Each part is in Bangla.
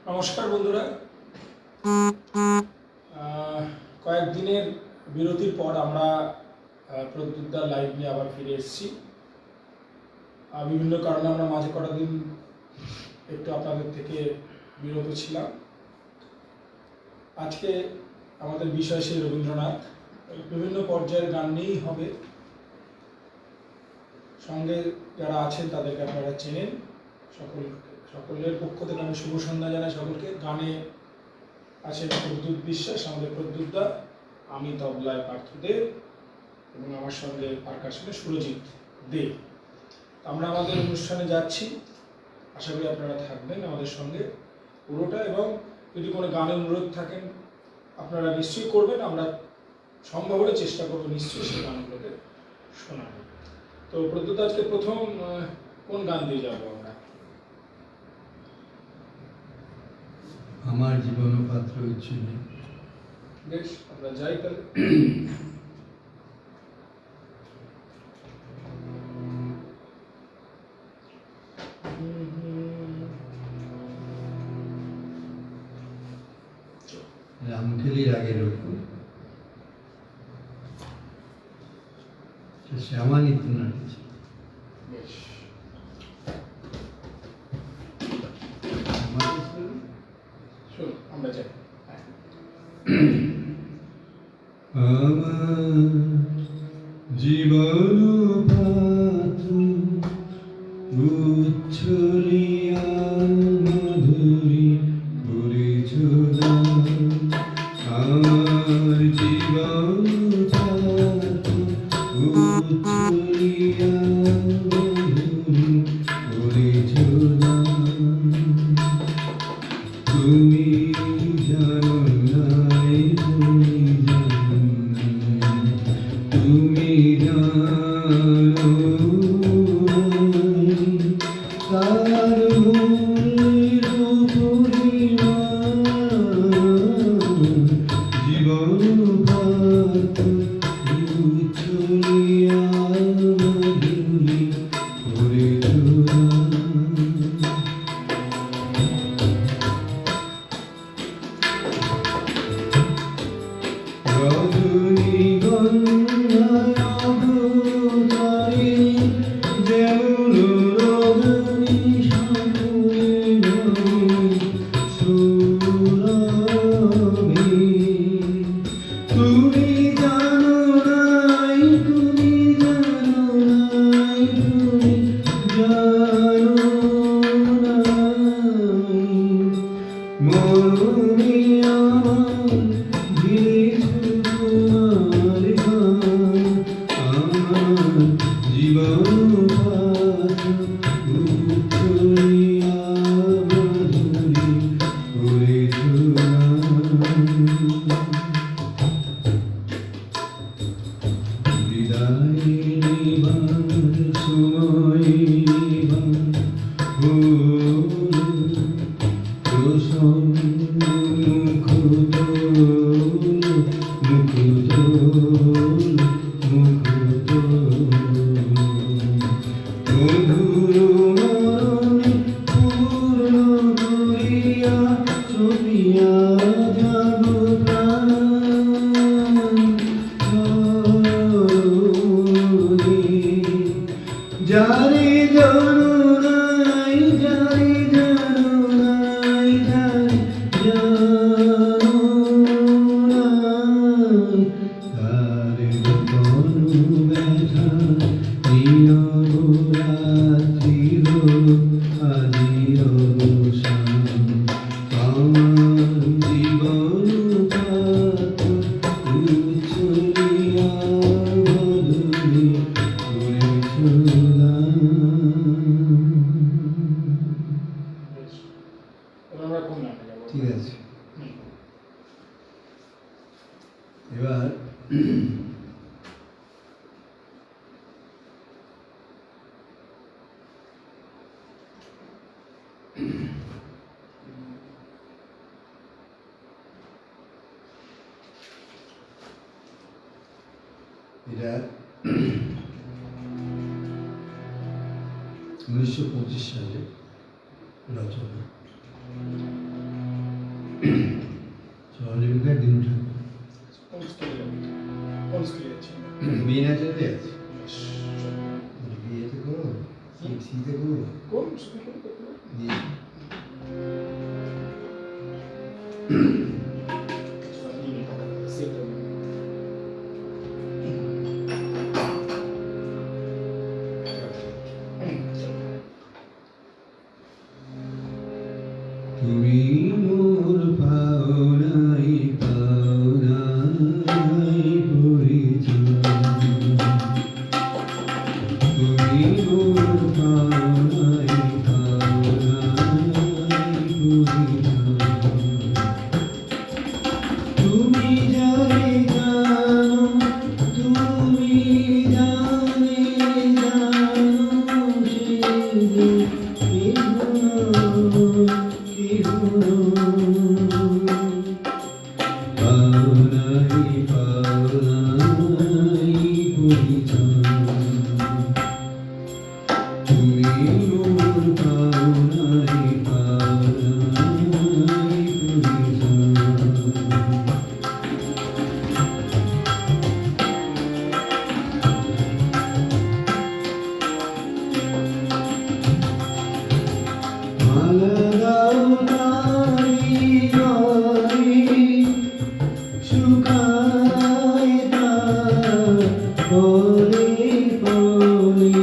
নমস্কার বন্ধুরা, কয়েকদিনের বিরতির পর আমরা প্রদ্যুৎদার লাইভ নিয়ে আবার ফিরে এসেছি। বিভিন্ন কারণে আমরা মাঝে কটা দিন একটু আপনাদের থেকে বিরত ছিলাম। আজকে আমাদের বিষয় সেই রবীন্দ্রনাথ। বিভিন্ন পর্যায়ের গান নিয়েই হবে। সঙ্গে যারা আছেন তাদেরকে আপনারা চেনেন। সকলের পক্ষ থেকে আমি শুভ সন্ধ্যা জানাই সকলকে। গানে আছেন প্রদ্যুৎ বিশ্বাস, আমাদের প্রদ্যুৎদা, আমি তবলায় পার্থদেব এবং আমার সঙ্গে পারকাশনে সুরজিৎ দে। আমরা আমাদের অনুষ্ঠানে যাচ্ছি, আশা করি আপনারা থাকবেন আমাদের সঙ্গে পুরোটা, এবং যদি কোনো গানের অনুরোধ থাকেন আপনারা নিশ্চয়ই করবেন। আমরা সম্ভব হলে চেষ্টা করবো নিশ্চয়ই সেই গানগুলোকে শোনানো। তো প্রদ্যুৎ, আজকে প্রথম কোন গান দিয়ে যাবো আমরা? আমার জীবন পাত্র উচ্ছলে। বেশ, আমরা যাই তাহলে। রামকেলি রাগের উপর শ্যামা নৃত্য নাটক। বেশ, শোনো, আমরা যাই। আমার জীবন পাত্র উচ্ছলিয়া মধুরী করেছ দান। আমার জীবন পাত্র উচ্ছলিয়া মধুরী করেছ দান। তুমি জানো নাই, তুমি জানো তার মূল্য পরিমাণ। জীবন পাত্র উচ্ছলিয়া মধুরী করেছ দান। রজনীগন্ধায় অবতারে যেমন রজনী সাগরে সুরভি। তুমি জানো নাই, তুমি জানো নাই, তুমি জানো নাই, মরমে আমার তোমার গান। আমার জীবন পাত্র উচ্ছলিয়া মধুরী করেছ দান। বিদায় নিবার সময় নিবার হল, যারে জানো নাই, যারে জানো নাই, যারে জানো নাই, তার গোপন ব্যথা নীরব রাত্রি হোক আজি অবসান। আমার জীবন পাত্র উচ্ছলিয়া মধুরী করেছ দান। বেশ, তাহলে আমরা কোন গানে যাবো? ঠিক আছে, এবার এটা 1925 সালে রচনা। সহযোগিতা দিনু ঠাকুর। কোন স্কুলে আছেন? বিনাচলে আছে। বিয়েতে করো, সিতে করো। কোন স্কুলে করতে? বিয়ে। তুমি মোর পাওনাই পাওনাই পরিচয়, তুমি মোর পাওনাই পাওনাই পরিচয়, তুমি যাই জানো, তুমি জানে জানো সে পাওনাই পাওনাই পরিচয়, তুমি মোর পাওনাই পাওনাই পরিচয়। মালা দাও তারি গরি, শুকায় তার পরে পরে,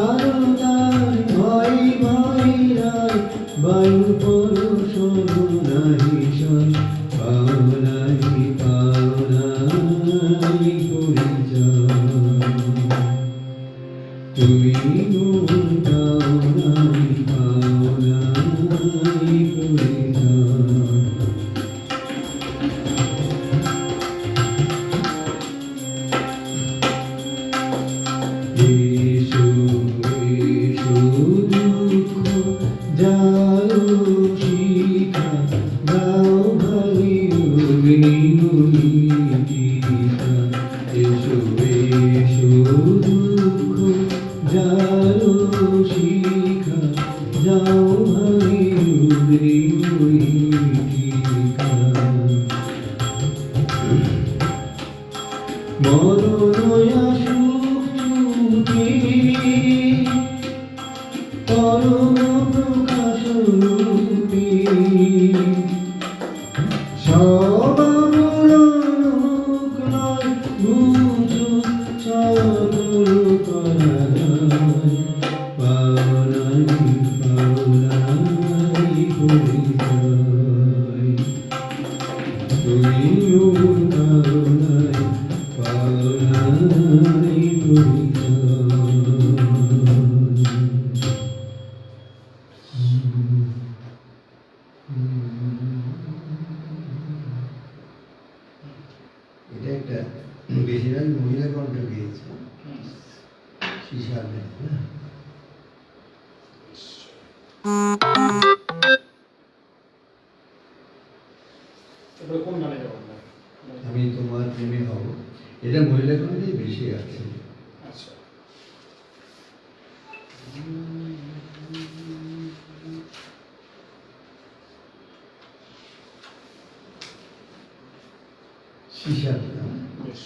আরো তার ভয় ভয় রায়, বায়ু পরশন নাহি সয়, পাওনাই পাওনাই পরিচয়, তুমি মোর পাওনাই পাওনাই পরিচয়। এসো এসো দুঃখ যাও শিখা, দাও ভাই অগ্নিময়িকা, এসো এসো দুঃখ যাও শিখা, যাও ভাই অগ্নিময়িকা, মরণয়া সুখ চুকি পরম প্রকাশ রূপী, সবামূলক নয় বুঝো সকল করা যায়, পাওনাই পাওনাই পরিচয়, তুমি মোর পাওনাই পাওনাই পরিচয়। এটা একটা বেশিরভাগ মহিলা কণ্ঠ গেয়েছে, শিশার না। এবারে কোন গানে যাবো আমরা? আমি তোমার প্রেমে হব, এটা মহিলা কণ্ঠেই বেশি আছে। আচ্ছা, শিশার না। বেশ।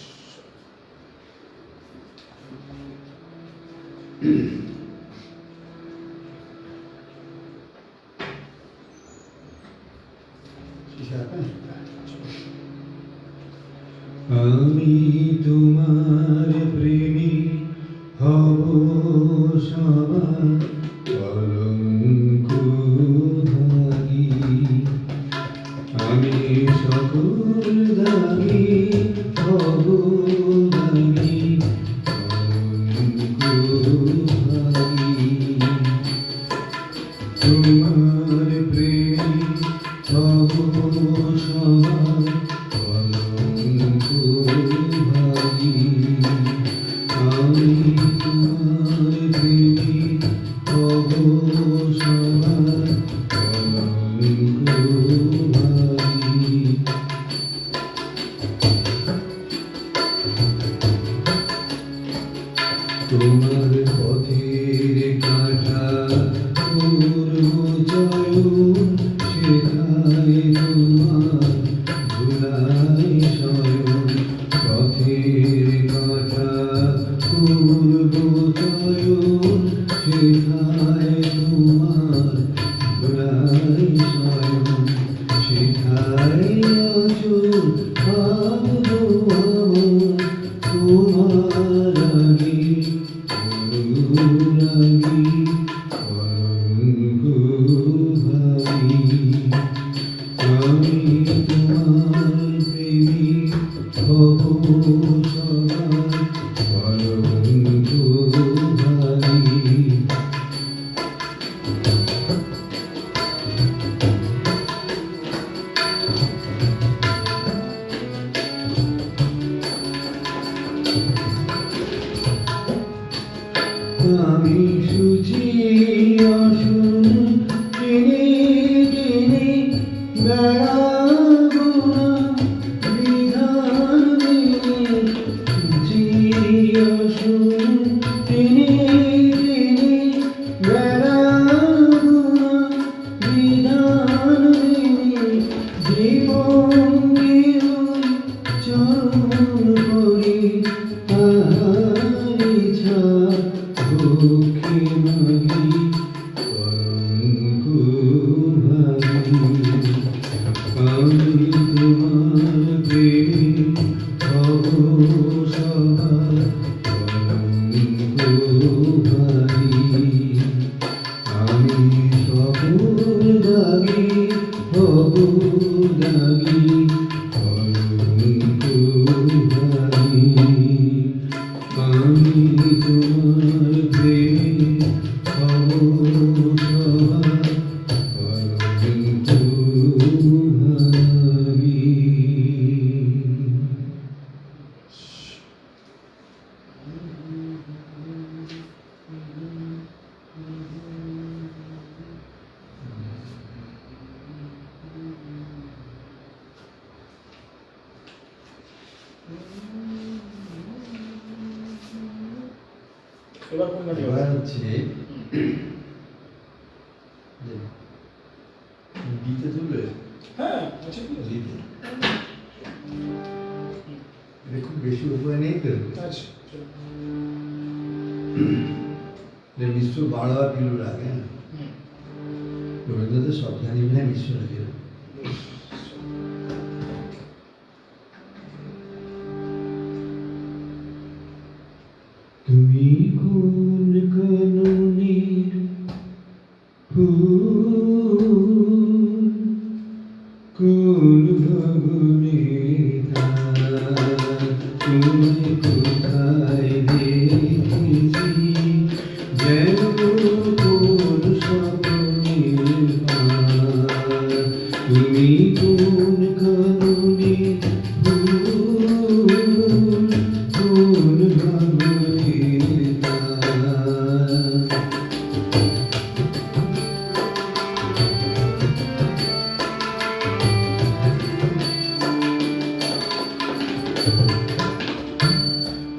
শিশার না। আমি তোমার প্রেমী হব সবার কলঙ্কধারী, আমি সকল দাবি হব দাবি কলঙ্কধারী। তোমার পথের কাঁটা পূর্ব চয়ন শেখায় তোমার ধুলাই শয়ন পথের কাঁটা পূর্ব চয়ন শেখায় তোমার ধুলাই শয়ন শেখায় অচল ভাবলো আমার তোমার লাগি অনুরাগী অনঙ্গ ভাবি আমি তোমার প্রেমিক হব সবার অনঙ্গ ভাবি আমি সুচি আসুন টেনে টেনে বেড়াবো না বিধান মেনে সুচি আসুন টেনে টেনে বেড়াবো না বিধান মেনে জীবনকে ওই চরণ করি আহারি ছাড় দুঃখী মাগি কলঙ্ক ভাবি আমি তোমার প্রেমী হব সবার কলঙ্ক ভাবি আমি সকল দাগি হব দাগি কলঙ্ক ভাবি আমি তোমার প্রেমী হব সবার কলঙ্ক ভাবি। এবার কোন গানটি এবার হবে? হচ্ছে যে গীতে তুলবে হ্যাঁ আছে কি? গীতে এটা খুব বেশি উপায় নেই তো আচ্ছা চলো। যে মিশ্র বাড়াবার কিলো রাখে হুম, রবীন্দ্রনাথের সব জানি না মিশ্র রাখে বেশ, চলো। তুমি কোন কাননের ফুল কোন ভবনের তার তুমি কোথায় দেখেছি যেন কোন স্বপ্নের পার তুমি কোন কাননের ফুল কোন ভবনের তার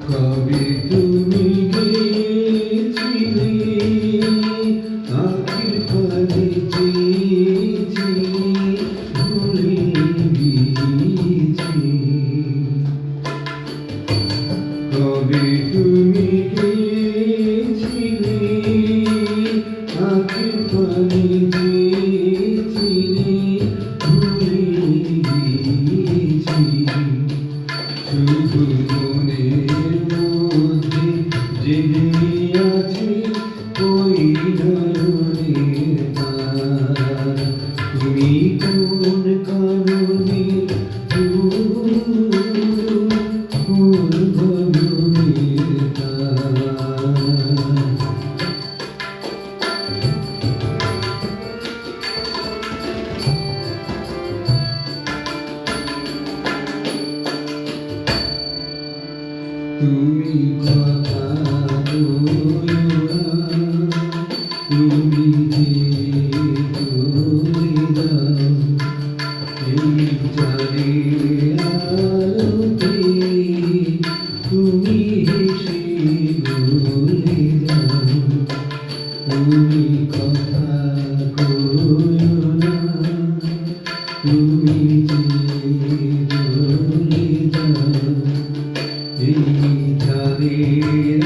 কবে তুমি গেছিলে আখির পানে চেয়েছি ভুলে গিয়েছি কবে তুমি গেছিলে আখির পানে চেয়েছিলে ভুলে গিয়েছি শুধু মনের মধ্যে জেগে আছে ওই ধরনের তার তুমি কোন কারণে কোন ভবনের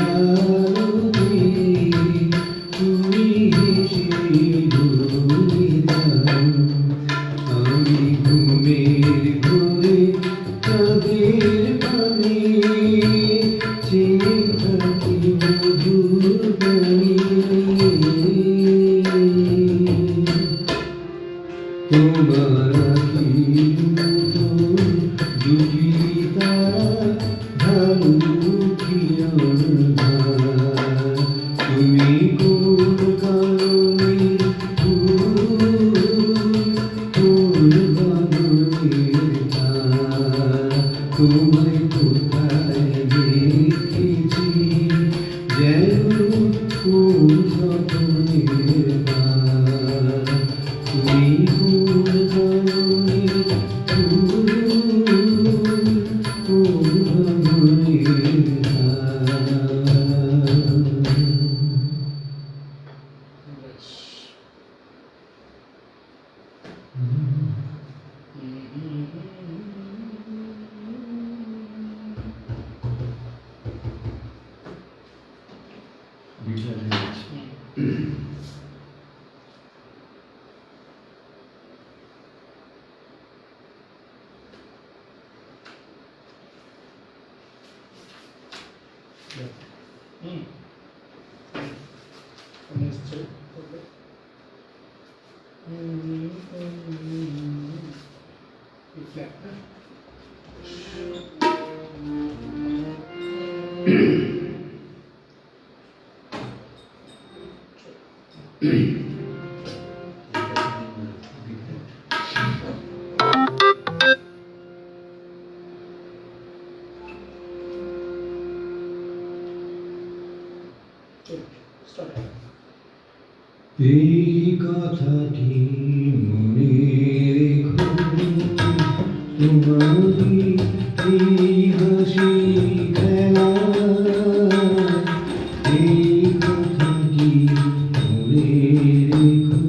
আলোতে তুমি হেসে ভুলে যাও। আমি ঘুমের ঘোরে চাঁদের পানে চেয়ে থাকি মধুর গানে। তোমার আখির মতো দুটি তারা ঢালু কিরণ তুমি কোন কারণে কোন বাগানের তারা তোমায় কোথায় দেখেছি যেন কোন স্বপ্নের তারা তুমি কোন কারণে কোন বাগানের তারা। বেশ। বিশাল হয়েছে। হুম। নিশ্চয়ই করবে। এই ফ্ল্যাটটা স্টার্ট। এই কথাটি মনে রেখো, তোমারই এই হাসি খেলা। এই কথাটি মনে রেখো,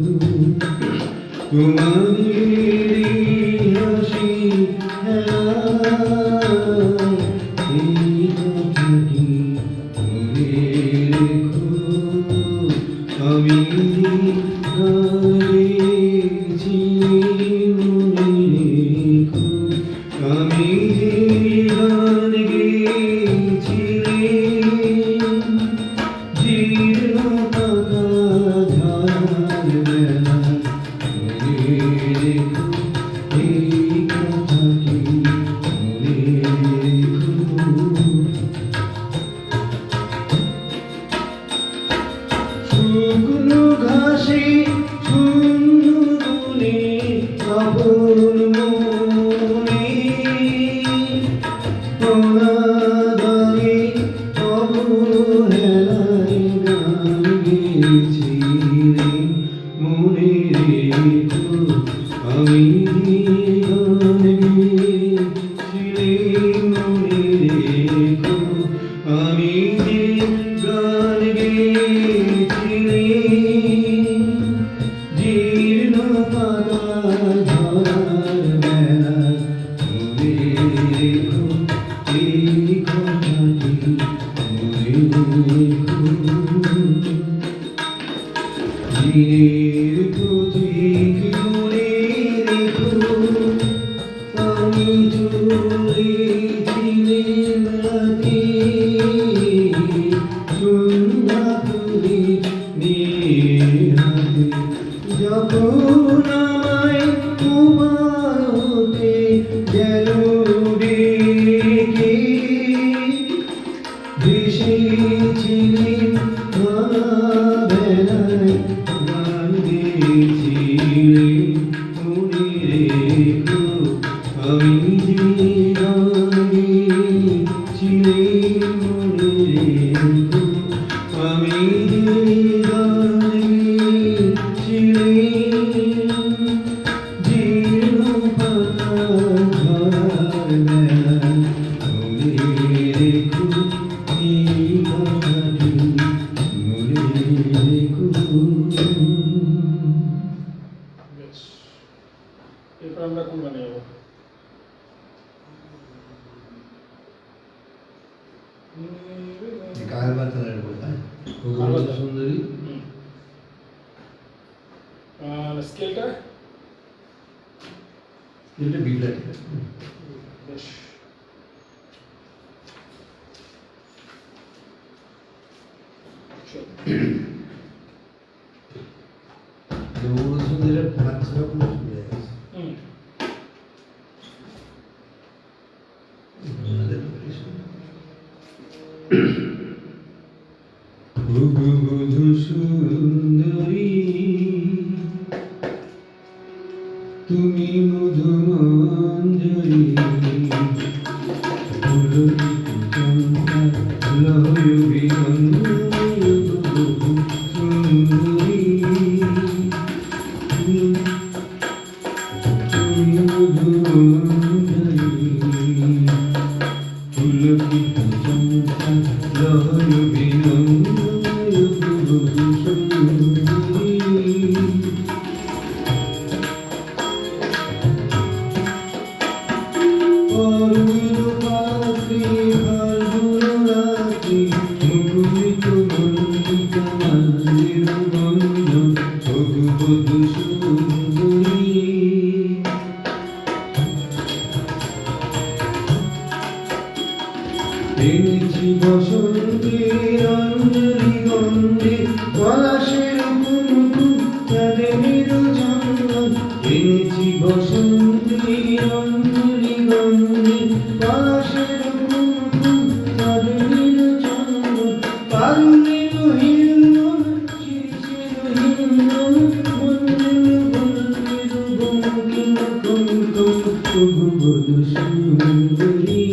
তোমারই এই হাসি খেলা। এই কথাটি মনে রেখো, আমি গেছি মনে রেখো, আমি গান গেছি জীর্ণ পাতা ঝাড় বেলা। মনে রেখো এই কথাটি মনে রেখো। শুকনো ঘাসে শূন্য বনে আপন মনে অনাদারে অবহেলায় গান গেয়েছি রে। মনে রেখো আমি গান গেয়েছি রে। মনে রেখো আমি গান গেয়েছি রে। জীর্ণ পাতা ঝরার বেলা। মনে রেখো এই কথাটি মনে রেখো। দিনের প্রতীক মনে রেখো, আমি চলেছিলেম রাতে সন্ধ্যা করে নিয়ে হাতে। যখন আমায় তোমার হতে গেল ডেকে, ভেসেছিলেন ধরা বেলায় গান গেয়েছিলেন। মনে রেখো আমি গান গেয়েছিলেন। মনে রেখো আমি গান গেয়েছিলেন। জীর্ণ পাতা ঝরার বেলায়। মনে রেখো এই কথাটি মনে রেখো। বেশ। এরপর আমরা কোন গানে যাবো? কারবাতালের বলা ভগবত সুন্দরী। আর স্কেলটা এটা বিপ্লব বেশ ভগবত সুন্দরীর 5 রকম হয়ে গেছে। আমাদের ভগবত সুন্দরী তুমি মধুমঞ্জরি এনেছি বসন্তের অঞ্জলি গন্ধে পলাশের কুমকুম চাঁদের চন্দন। এনেছি বসন্তের অঞ্জলি গন্ধে পলাশের কুমকুম চাঁদের চন্দন। পারুলের হিন্দন শীর্ষের হিন্দন মন্দির বন্দির বঙ্কিম কঙ্কম ভগবত সুন্দরী।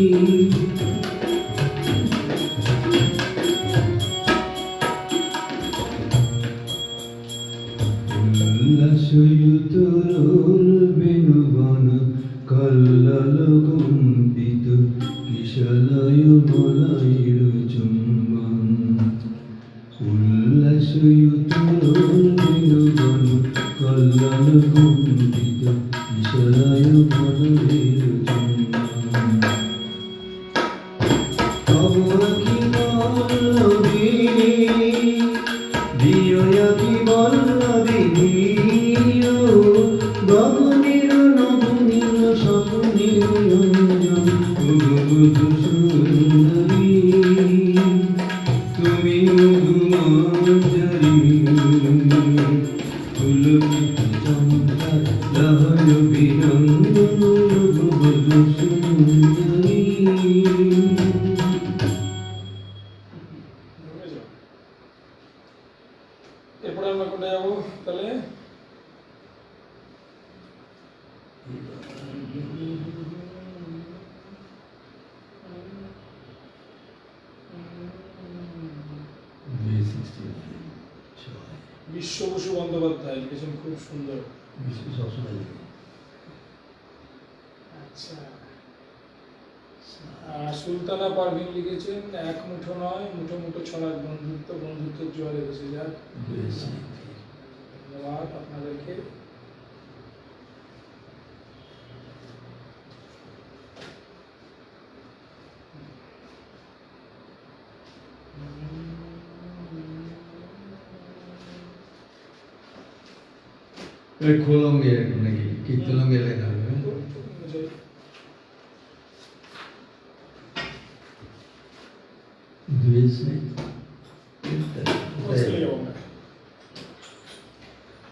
উল্লাসয়ুতরুল বেণুবন কল্লল কম্পিত কিশলয় মলয়ের চুম্বন। উল্লাসয়ুতরুল বেণুবন কল্লল কম্পিত কিশলয় মলয়ের চুম্বন। অবকি বল্লভী দিয়কি বল্লভী গগনের নবনীল স্বপ্নের রঞ্জন। ভগবত সুন্দরী তুমি মধুমঞ্জরি পুলকিত চম্পা লহর বিনন্দন। ভগবত সুন্দরী এরপরে আমরা কোথায় যাবো তাহলে? বিশ্ব বসু বন্দ্যোপাধ্যায় লিখেছেন, খুব সুন্দর। আচ্ছা। আর সুলতানা পারভিন লিখেছেন, এক মুঠো নয় মুঠো মুঠো ছড়ার বন্ধুত্ব, বন্ধুত্বের জোয়ারে ভেসে যাক। ধন্যবাদ আপনাদেরকে। খোলঙ্গে নাকি কীর্তনঙ্গে লেখা হবে।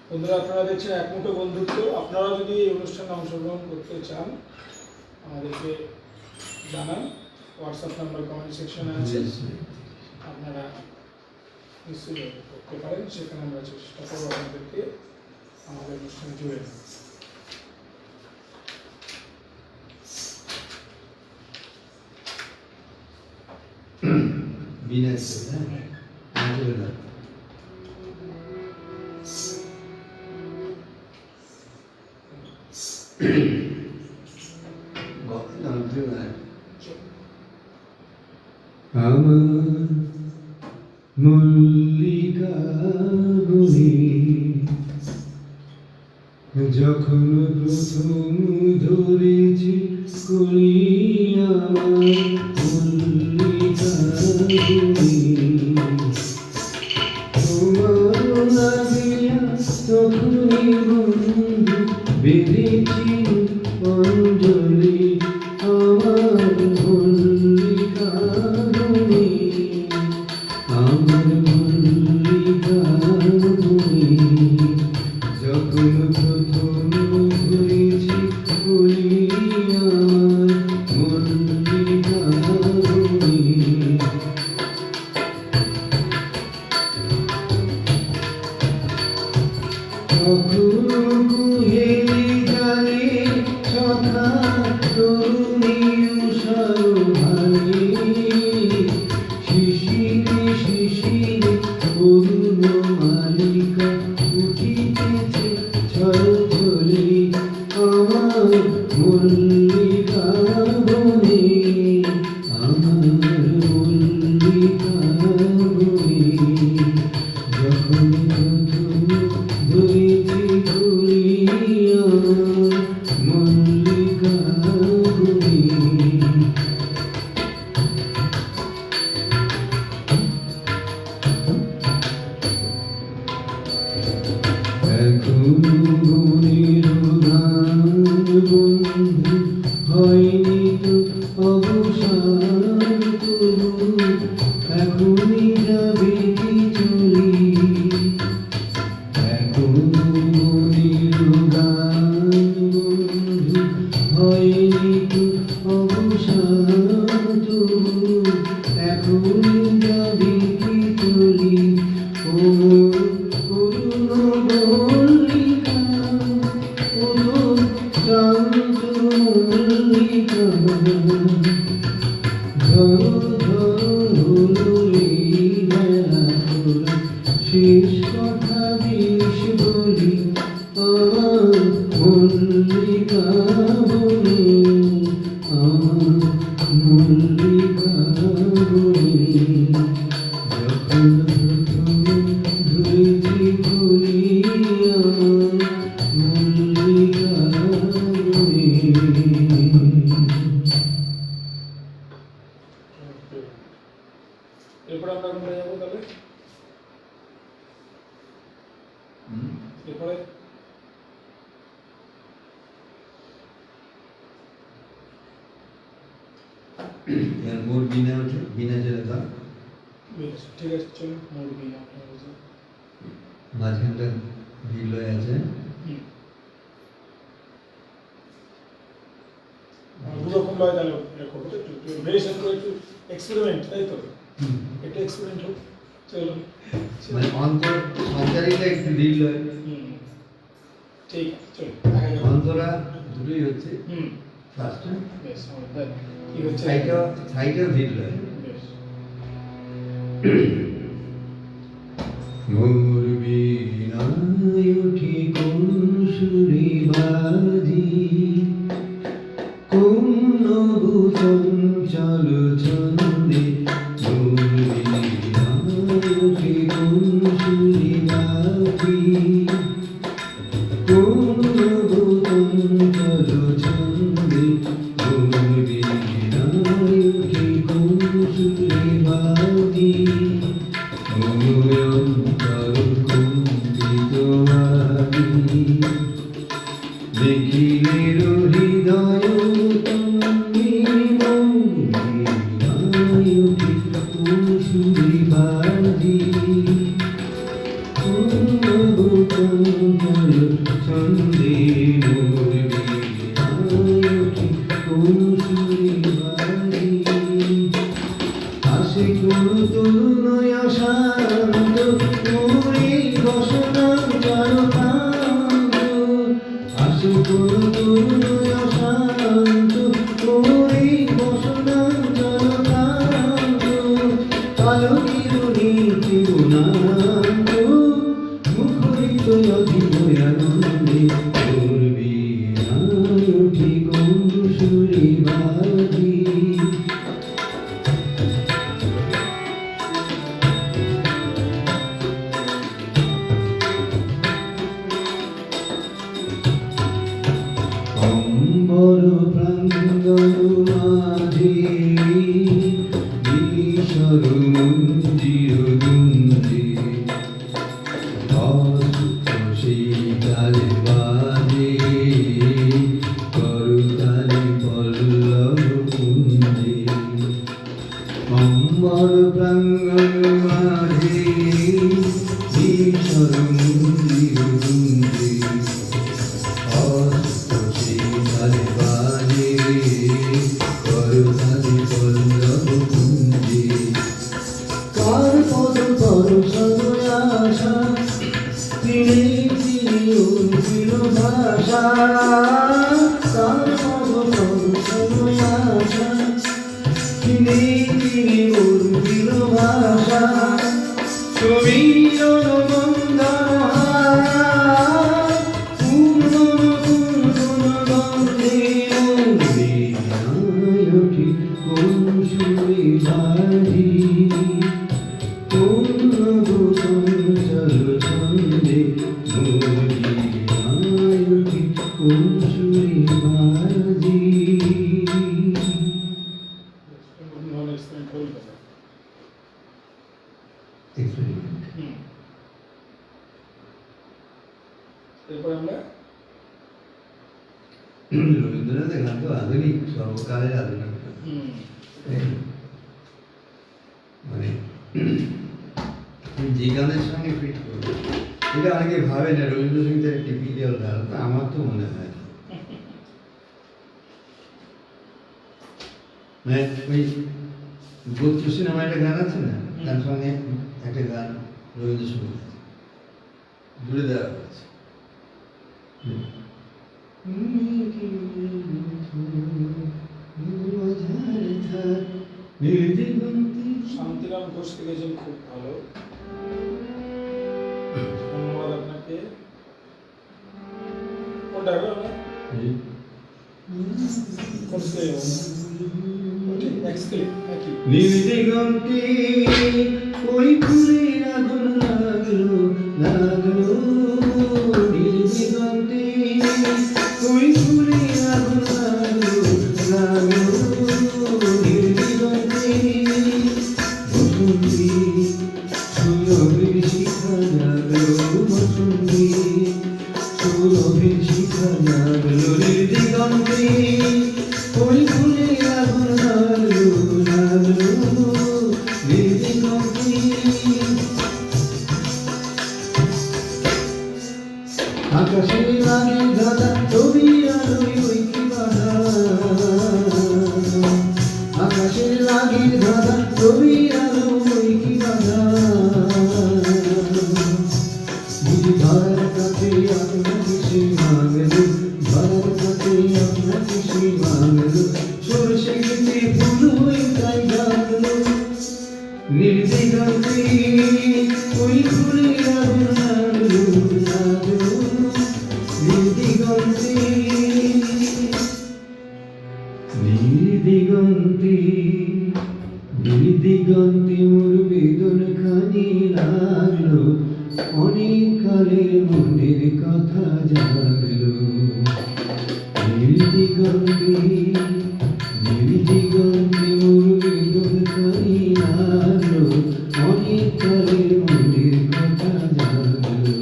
বন্ধুরা, আপনারা দেখছেন এক মুঠো বন্ধুত্ব। আপনারা যদি এই অনুষ্ঠানে অংশগ্রহণ করতে চান আমাদেরকে জানান। হোয়াটসঅ্যাপ নাম্বার কমেন্ট সেকশনে আছে, আপনারা নিশ্চয়ই করতে পারেন। সেখানে আমরা চেষ্টা করবো আপনাদেরকে আমাদের অনুষ্ঠানে জুড়ে দেব। আমার মল্লিকা গুনি যখন প্রথম ধরেছি কুলিয়া মল্লিকা গুনি আমার মল্লিকা বনে যখন প্রথম ধরেছি ফুলি আমার মল্লিকা বনে কখনো কুহেলি জানে সখা তরুণী উষারভানে শিশিরে শিশিরে অরুণ মালিকা উঠিতেছে ছলছলে আমার মল্লিকা বনে আমার মল্লিকা বনে যখন প্রথম ধরেছি ফুলি আমার মল্লিকা বনে এখনো বনের গান বন্ধু হয়নি তো অবসান তবু এখনই যাবে কি চলি এখনো বনের গান বন্ধু হয়নি তো অবসান তবু এখনই যাবে কি চলি ও অরুণ মল্লিকা ও শান্ত মল্লিকা ঝড় ঝড় হলো এই বেলা তোরা শেষ কথা বেশ বলি আমার মল্লিকা বনে আমার মল্লিকা বনে যখন প্রথম ধরেছি ফুলি আমার মল্লিকা বনে এরপরে আমরা কোথায় যাবো তাহলে? এরপরে এর মোর বিনা ওঠে বিনা জলে দাও বেশ, ঠিক আছে, চলুন মোড় বিনা আপনার কাছে। মাঝখানটা ভিড় হয়ে আছে দুরকম লয় তাহলে এটা করবো তো, একটু ভেরিয়েশন করে একটু এক্সপেরিমেন্ট, তাই তো? একটু এক্সপেরিমেন্ট হোক, চলুন। মানে অন্তর সঞ্চারিতা একটু ভিড় হয় ঠিক আছে, চলুন দেখা যাবে। অন্তরা দুটোই হচ্ছে ফার্স্ট বেশ, আমাদের কি হচ্ছে? সাইডেও ভিড় হয় বেশ। মোর বীণায় উঠি কোন সুরে বাজি কোন নব চঞ্চল ছন্দে মোর বীণায় উঠি কোন সুরে বাজি কোন নব চঞ্চল ছন্দে মোর বীণায় উঠি কোন সুরে বাজি দেখিলে হৃদয় সুরি বাজি ছন্দে কোন সুরি বাজি আসে কোন তরুণ শান্ত মোরে বসনা জনকান্ত আসে কোন তরুণ শান্ত মোরে বসনা জনকান্ত আলোকিরণী ত্রিগুণান্ত মুখরিত অধিক আনন্দে তোর বীণায় উঠি কোন সুরে বাজি মাঝে ঈশ্বর মন্দির গুঞ্জে অস্ত শিখালে বাজে করতালি পল্লব কুঞ্জে কার পদ পরশন আশা তিনি তিনি উর্মিল ভাষা কার পদ পরশন আশা তিনি তিনি উর্মিল ভাষা সমীরণ মন্দনহার পূর্ণ পূর্ণ গন্ধে মন্দিরে ওঠে কোন সুরে বাজি কোন গোপন চল ছন্দে মন্দিরে ওঠে কোন সুরে বাজি এক্সপেরিমেন্ট এরপর আমরা রবীন্দ্রনাথের গান তো আধুনিক সর্বকালের আধুনিক গান। মানে যে গানের সঙ্গে ফিট করবে এটা অনেকে ভাবে না রবীন্দ্রসঙ্গীতের টিপিক্যাল গান তা আমার তো মনে হয় না। মানে ওই বত্তু সিনেমা একটা গান আছে না তার সঙ্গে একটা গান রবীন্দ্রসঙ্গীত আছে জুড়ে দেওয়া হয়েছে শান্তিরাম ঘোষ লিখেছেন খুব ভালো, ধন্যবাদ আপনাকে। কোনটা হলো না কোন স্কেল ওকে এক্সকেল নাকি নীলদিগন্তে ওই ফুলের আগুন লাগলো লাগলো নীলদিগন্তে ওই ফুলের আগুন লাগলো লাগলো নীলদিগন্তে বসন্তী সুরভির শিখা জাগলো বসন্তী সুরভির শিখা জাগলো নীলদিগন্তে ওই ফুলের আগুন লাগলো লাগলো নীলদিগন্তে আকাশে লাগে ধাঁধা ছবি আলোয় ওই কি বাধা আকাশে লাগে ধাঁধা ছবি আলো ওই কি বাধা বুঝি ধরার কাছে আপনাকে সে মাগলো ধরার কাছে আপনাকে সে মাগলো সরষে গেছে ফুল হয়ে তাই জাগলো নীলদিগন্তে ওই ফুলের আগুন লাগলো লাগলো নীলদিগন্তে নীলদিগন্তে নীলদিগন্তে মোর বেদন খানি লাগলো অনেক কালের মনের কথা জাগলো নীলদিগন্তে নীলদিগন্তে মোর বেদন খানি লাগলো অনেক কালের মনের কথা জাগলো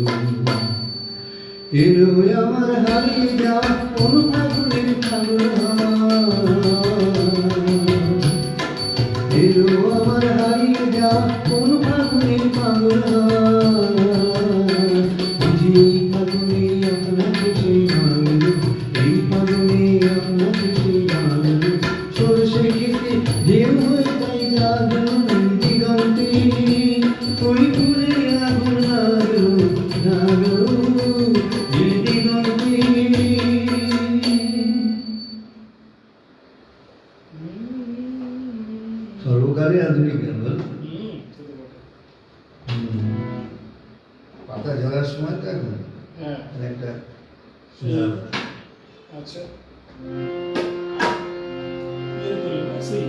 এলো আমার হারিয়ে যাওয়া কোন ফাগুনের ফাগুন এলো আমার হারিয়ে যাওয়া কোন ফাগুনের ফাগুন বুঝি এই ফাগুনে আপনাকে সে মানল এই ফাগুনে আপনাকে সে মানল সরষে খেতে ঢেউ হয়ে তাই জাগলো নীলদিগন্তে ওই ফুলে আগুন লাগলো লাগলো নীলদিগন্তে সর্বকালে আধুনিক গান বল পাতা ঝরার সময় তো এখন হ্যাঁ একটা আচ্ছা ये बोलो ना सही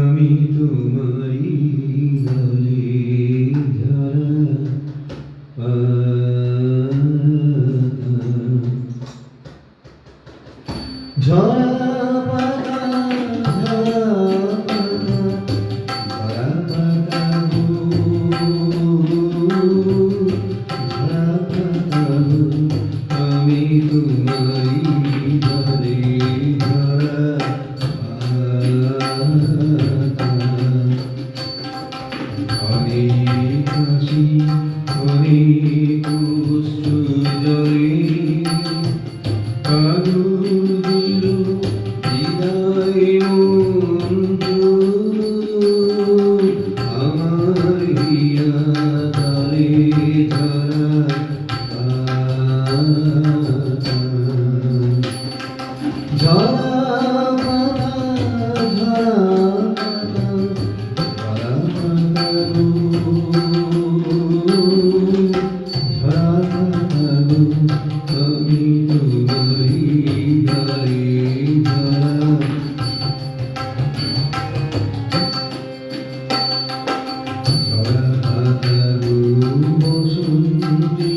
আমি তোমারি গলে ঝরা অশ্রু জলে আগুন দিল হৃদয় মন্ত্র আমার হিয়া তালে ঝরা পাতা ঝরা পাতা ঝরা পাতা ঝরা পাতা আমি তোমারি গায়ে ঝরা ঝরা পাতা বসন্তী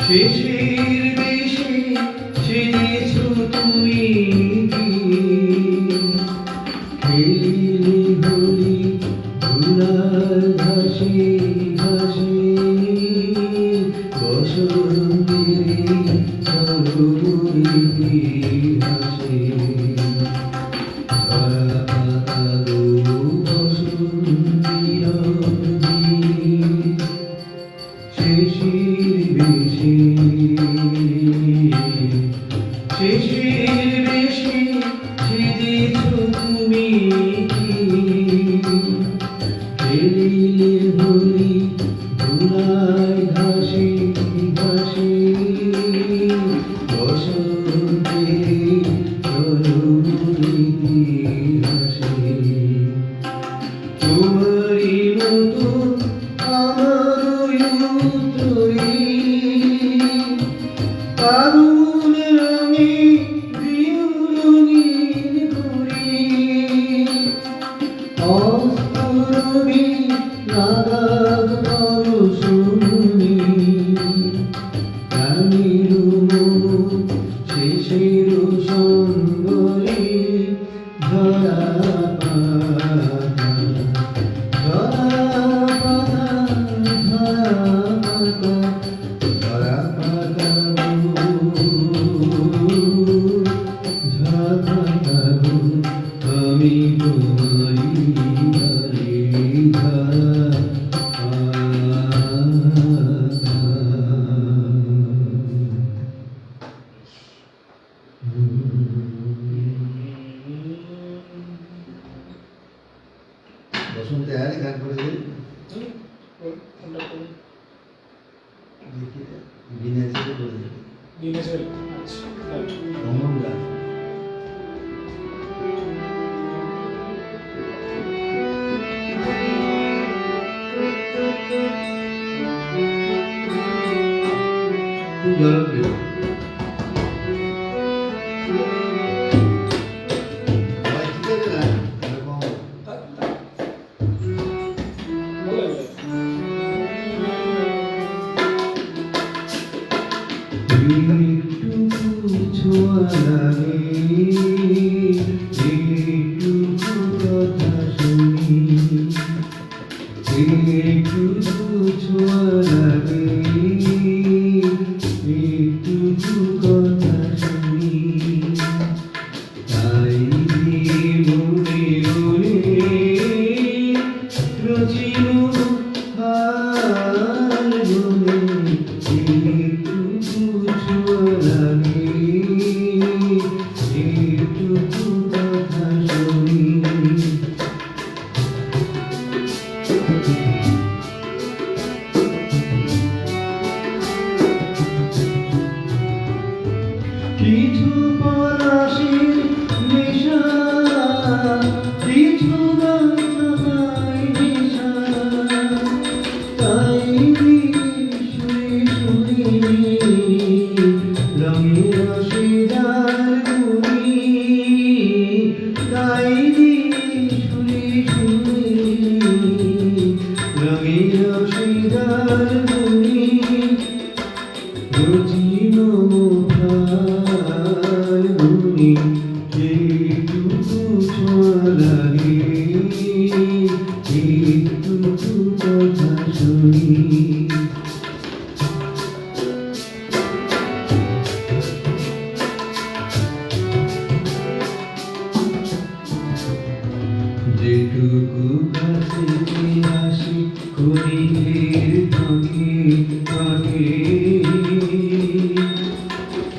শেষের বেশে সেজেছ তুমি খেলিলে হোলি ধুলার ঘাসে ঘাসে বসন্তের সরোবরে হাসে ঝরা পাতা শেষের বেশে সেজেছ তুমি খেলিলে হোলি ধুলায় ঘাসে ঘাসে বসন্তে সরোবরে হাসে তোমারই মতন আমারই উত্তরে আগুন রঙে রঙিন করে অস্তরবি রাগাগ পরশুনি প্রাণীর মন শেষের সঙ্গরে ঝরা পাতা আমি তোমারি গায়ে বসন্তে আরে গান করে দিই বিনেশে করে দিই বিনেশের আচ্ছা রমন গান জনপ্রিয় একটু ছোঁয়া লাগে একটু কথা শুনি একটু ছোঁয়া লাগে একটু কথা শুনি তাই মনে মনে রচিল হার মনে একটু ছোঁয়া লাগে একটু কথা শুনি যেটুকু কাছেতে আসি ক্ষণিকের ফাঁকে ফাঁকে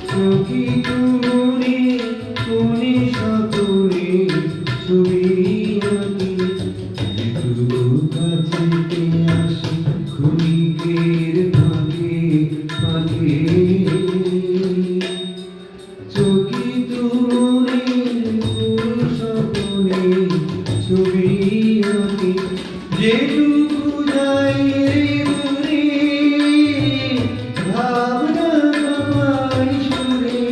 চকিত মনে কোণে সকলে ছবি আঁকি যেটুকু কাছেতে আসি ক্ষণিকের ফাঁকে ফাঁকে চকিত মনে কোণে সকলে ছবি আঁকি যেটুকু যাই রে মনে ভাবনা তোমার সুরে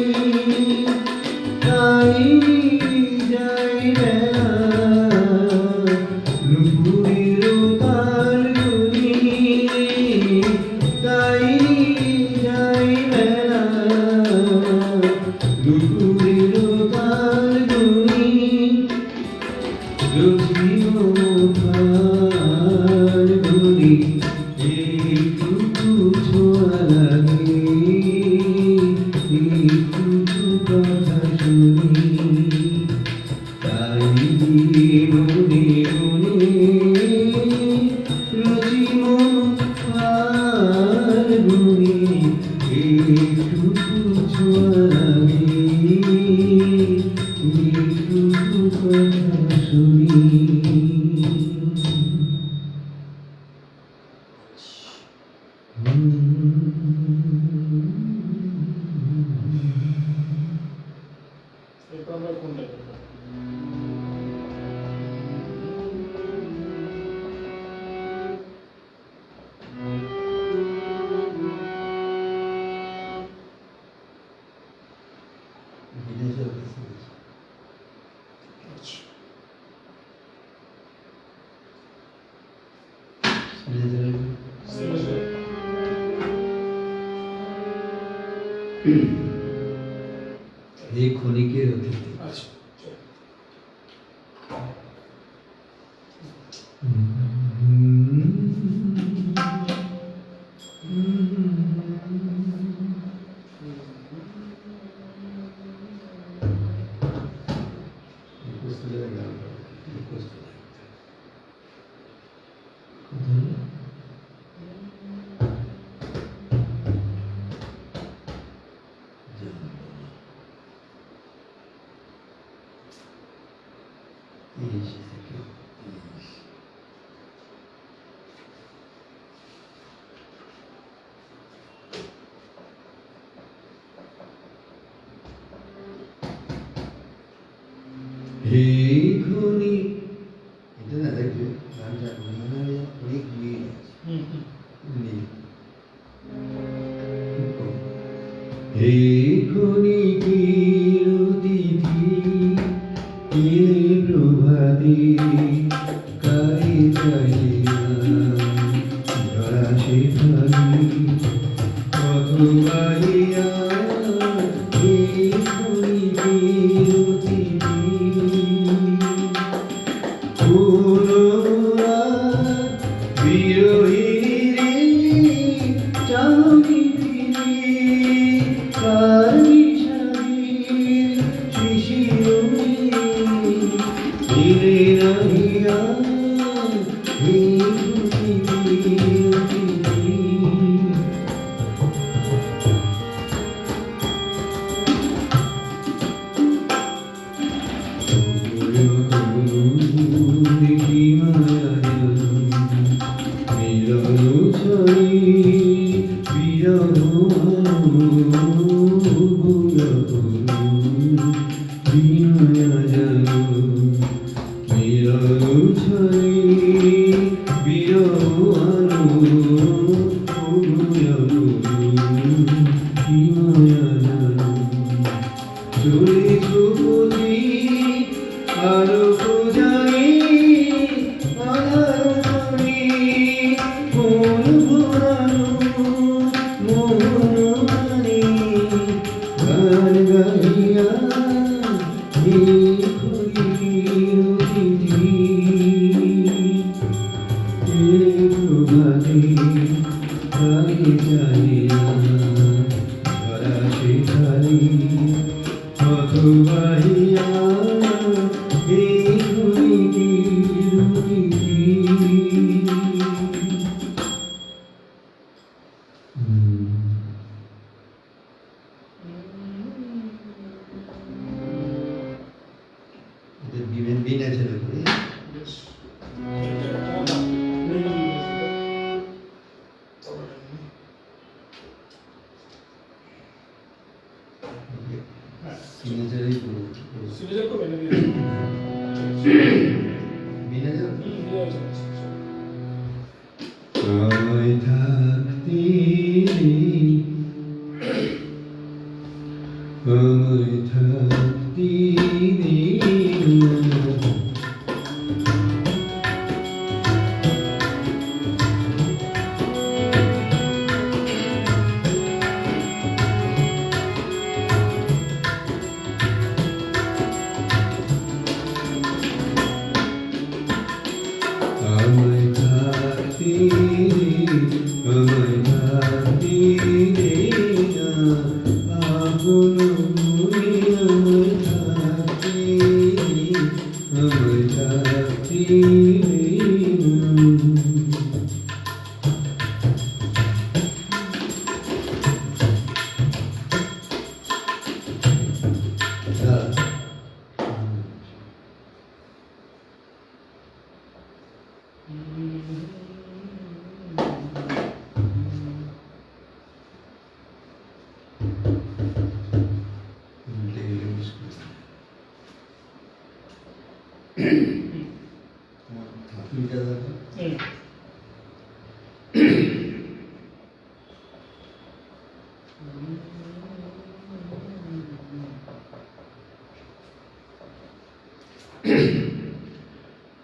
তাই যাই বেলা নুপুরের তার গুনি তাই যাই বেলা নুপুরের তার গুনি রথিমার গুনি একটু ছোঁয়া লাগে একটু কথা শুনি তাই মনে মনে রথিমার গুনি একটু ছোঁয়া লাগে একটু কথা শুনি এরপর আমরা কোনটা করব? আচ্ছা, এই ক্ষণিকের অতীতে আচ্ছা, চলো। এই ক্ষণি এটা না দেখবে গানটা অনেক মিল আছে মিল এই ক্ষণিকের অতিথি এলে প্রভাতে কারে চাহিয়া ধরা সেখানে কত বাড়িয়া এই ক্ষণিকের অতিথি পুনরা বিরোহীরে চাহি কার বিষাদের শিশিরে ফিরে রহিয়া এই ক্ষণিকের অতিথি আরো পূজারি আধার করি মন ভরানো মোহনানি গান গাইয়া এই ক্ষণিকের অতিথি আমায় থাকতে দে, আমায় থাকতে দে আমায় থাকতে দে, আমায় থাকতে দে না, আপন মনে আমায় থাকতে দে, আমায় থাকতে দে না। থাকলিটা দেখো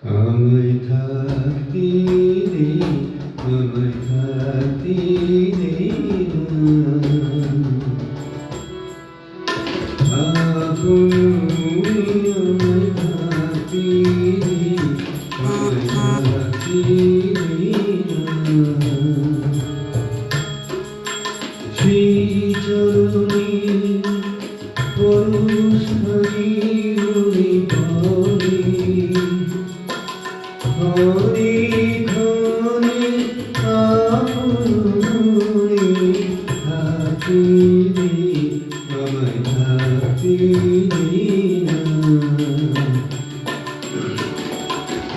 আমায় থাকতে দে, আমায় থাকতে দে না, আপন মনে আমায় থাকতে দে, আমায় থাকতে দে না। সেই চরণে পরশ হরি পরে হরে ঘরে আপন মনে থাকতে দে, আমায় থাকতে দে না।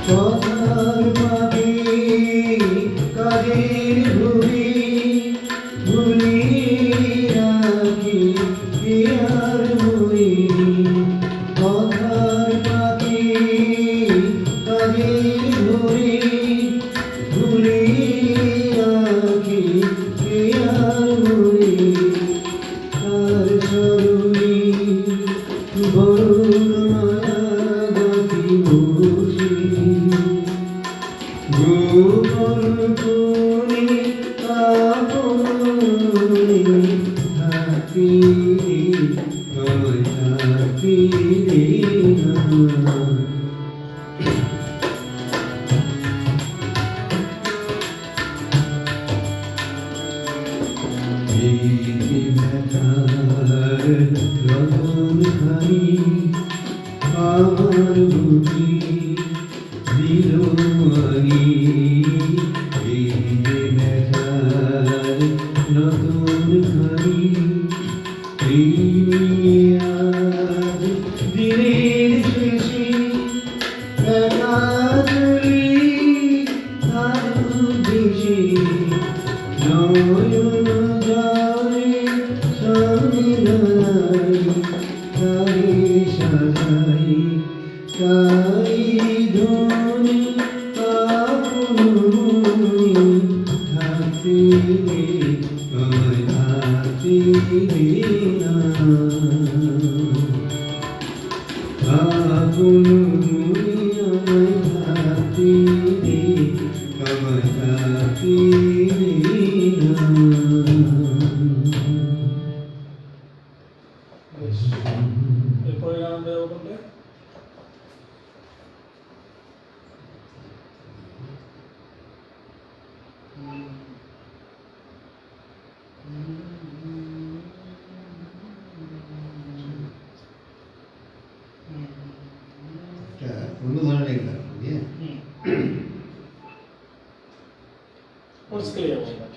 কথার পাবে কাজের ভুলে ভুলে রাখি আর মনে, কথার পাবে কাজের ভুলে ভুলে রাখি আর মনে, তার স্মরণে বরুণ মায়া গাথি বসে, গোপন কোণে আপন মনে থাকতে দে, আমায় থাকতে দে না। এই ব্যথার রতনখানি আমার বুঝি দিল মানি, এই ব্যথার রতনখানি এই আজ দিনের শেষে একা চলি তার উদ্দেশে, নয়ন জলে সমিলাই তারে সাজাই, তাই ধনে আপন মনে থাকতে দে, আমায় থাকতে দে না। আপন মনে আমায় থাকতে দে, আমায় থাকতে দে না। বেশ, এরপরে গান আমরা যাবো কোনটা? অন্য ধরনের গান, কোন স্কেলে যাবো আমরা?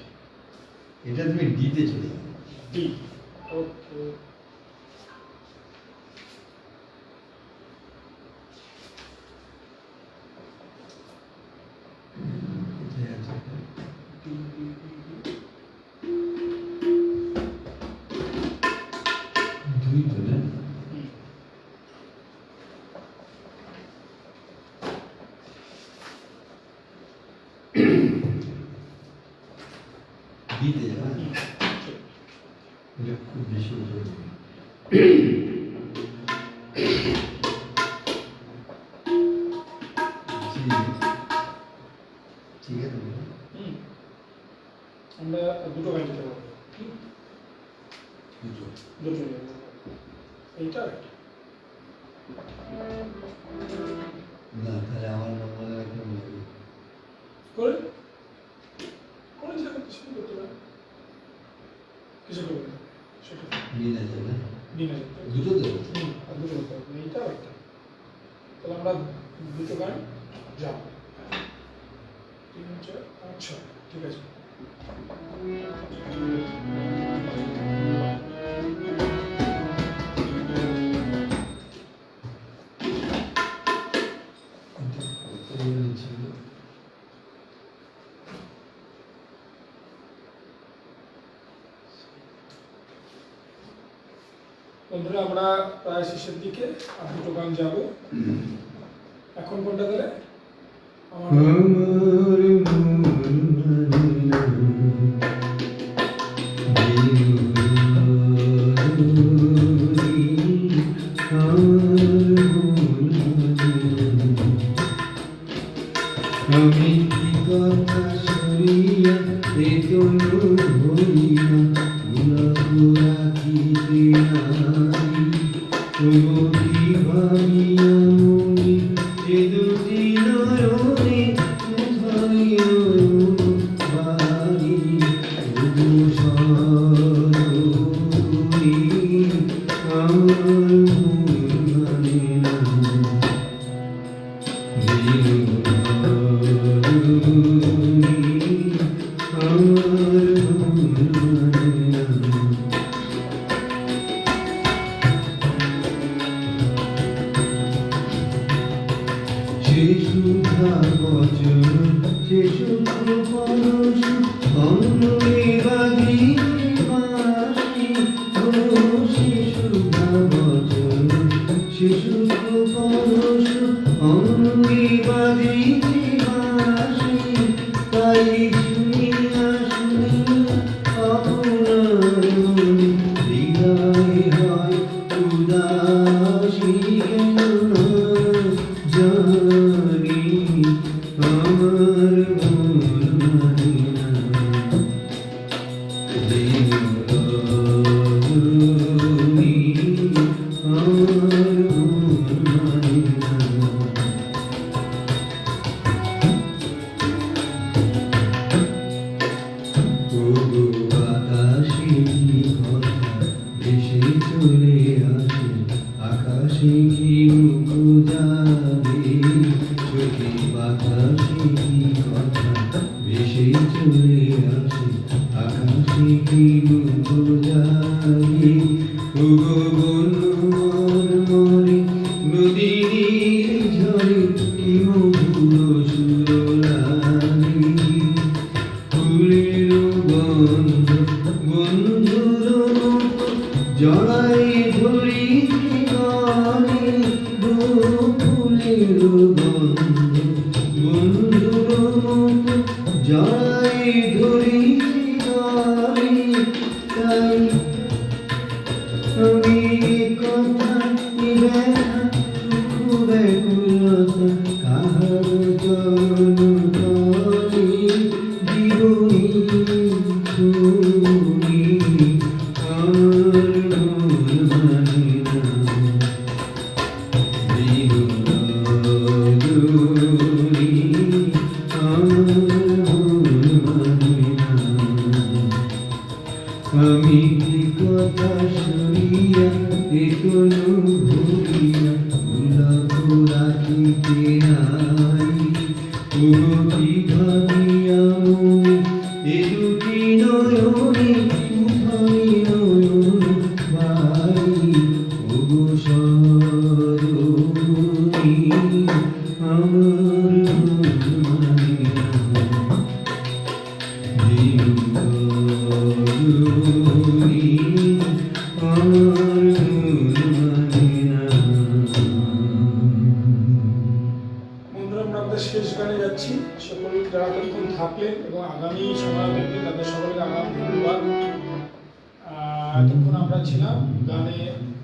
এটা তুমি ডিতে চলে যাবে। ডি। ওকে। কোথায় আছে এটা? দুই তো না? দিতে হ্যাঁ হুম, এটা খুব বেশি জরুরি ঠিক আছে হুম। আমরা দুটো গান দিতে পারবো। দুটো দুটো নেব। এইটা আর এটা। না তাহলে আমার মনে একটা লাগে করে করে যা করতে শুরু করতে পারে কিছু করবে না সেটা মিল আছে না দিনে দুটো দেবো আর দুটো করতে হবে এইটা আর একটা তাহলে আমরা দুটো গান যাব 3 4 5 6 ঠিক আছে বন্ধুরা আমরা প্রায় শেষের দিকে আর দুটো গান যাব এখন কোনটা গেলে আমার আমি কি কথা শুনিয়া বেতনু হইয়া গুলা রাখিতে নাই তবু কি ভাবিয়া মনি এ দুটি নয়নে উঠাইয়া বাড়ি তবু সরণি আমার মন মানে না শিশুধা বচন শিশু পরশ অন্যে বাজি বাসি ও শিশুধা বচন শিশু পরশ অন্যে বাজি বাসি তাই শুনিয়া শুনিয়া আপনার মনে হৃদয় হয় উদাসী কেন না জানি আমার মন মানে না দিনরানি আমার মন মানে না ওগো বাতাসে কি কথা ভেসে চলে আসে আকাশে কি মুখ যাবে চোখে বাতাসে কি কথা ভেসে চলে আসে আকাশে কি মুখ যাবে ওগো বনু মরে নদীর ঝরে কি মধুর সুরলানি ফুলের গন্ধ বন্ধুর মতো জড়াই ধরি গানে গো ফুলের গন্ধ বন্ধুর মতো জড়াই ধরি গানে তাই আমি কথা ব্যথা সুখ ব্যাকুলতা কাহার চরণ তলে জীবনী শুনি আমার মন মানে না দিনরানি আমার মন মানে না আমি কি কথা শুনিয়া এখনো ভুলিয়া গোলাপ রাখিতে নাই ওগো কি ভাবিয়া মনে এ দুটি নয়নে উঠাই নয়ন বাড়ি ওগো সরণি আমার মন মানে না দিনরানি আমার মন মানে না বন্ধুরা আমরা আমাদের শেষ গানে যাচ্ছি যাচ্ছি। সকল যারা এতক্ষণ থাকলেন এবং আগামী সময় থাকবেন তাদের সকলকে আগাম ধন্যবাদ। এতক্ষণ আমরা ছিলাম গানে,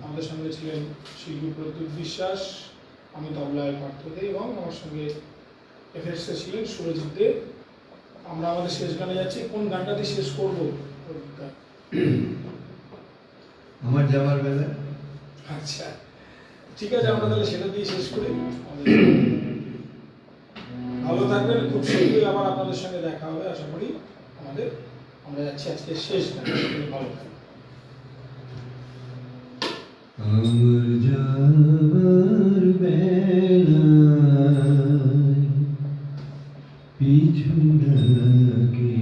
আমাদের সঙ্গে ছিলেন শিল্পী প্রদ্যুৎ বিশ্বাস, আমি তবলায় পার্থ দে এবং আমার সঙ্গে এফএসে ছিলেন সুরজিৎ দে। আমরা আমাদের শেষ গানে যাচ্ছি। কোন গানটা দিয়ে শেষ করবো? আমার যাওয়ার বেলা। আচ্ছা ঠিক আছে, আমরা তাহলে সেটা দিয়ে শেষ করি। ভালো থাকবেন, খুব শীঘ্রই আবার আপনাদের সঙ্গে দেখা হবে আশা করি। আমরা যাচ্ছি আজকে শেষ গান। ভালো থাকবেন। আমার যাওয়ার বেলায় পিছু ডাকে,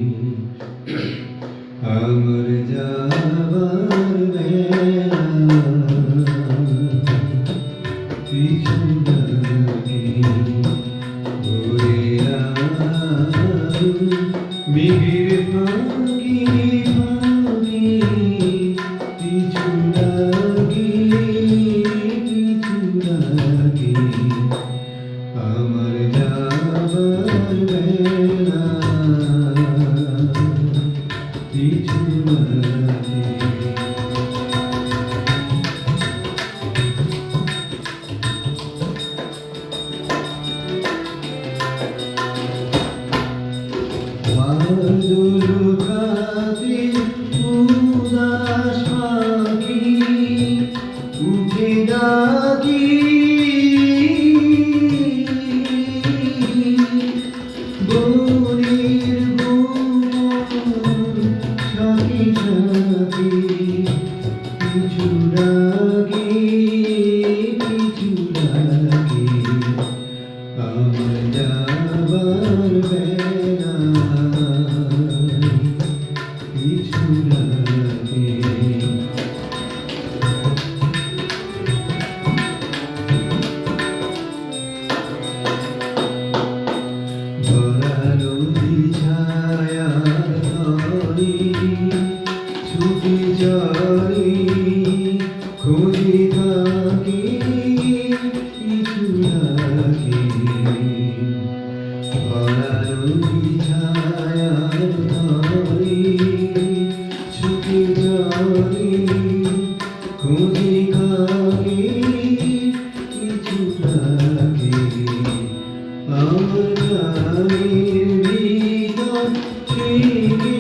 আমার যাওয়ার বেলায় পিছু ডাকে, ওরে মেঘের ফাঁকি ফাঁকি পিছু ডাকে, পিছু ডাকে, আমার যাবার বেলা পিছু ডাকে। দুর্গাতে উদাস পাখি উঠে ডাকি, বনের বুমন সাথী সাথী পিছু ডাকি, পিছু ডাকি, আমার যাবার বেলা পিছু ডাকে। ভরা নদী ছায়ার তরি ছুটি চলি খুঁজি থাকি, পিছু ডাকি, ভরা নদী ছায়ার তরি ছুটি চলি খুঁজি থাকি, পিছু ডাকি, আমার গানের ভিতর থেকে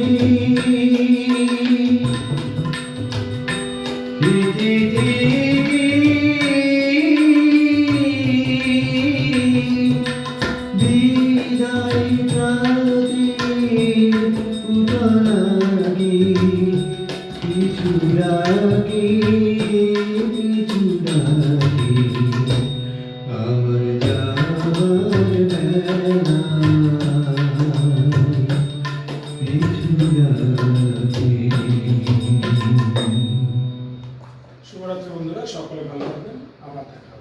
হেঁটে বিদায় রাতের উদারাগে, পিছু ডাকি, পিছু ডাকি, আমার যাবার বেলা পিছু ডাকি। শুভরাত্রি বন্ধুরা, সকলে ভালো থাকবেন, আবার দেখা হবে।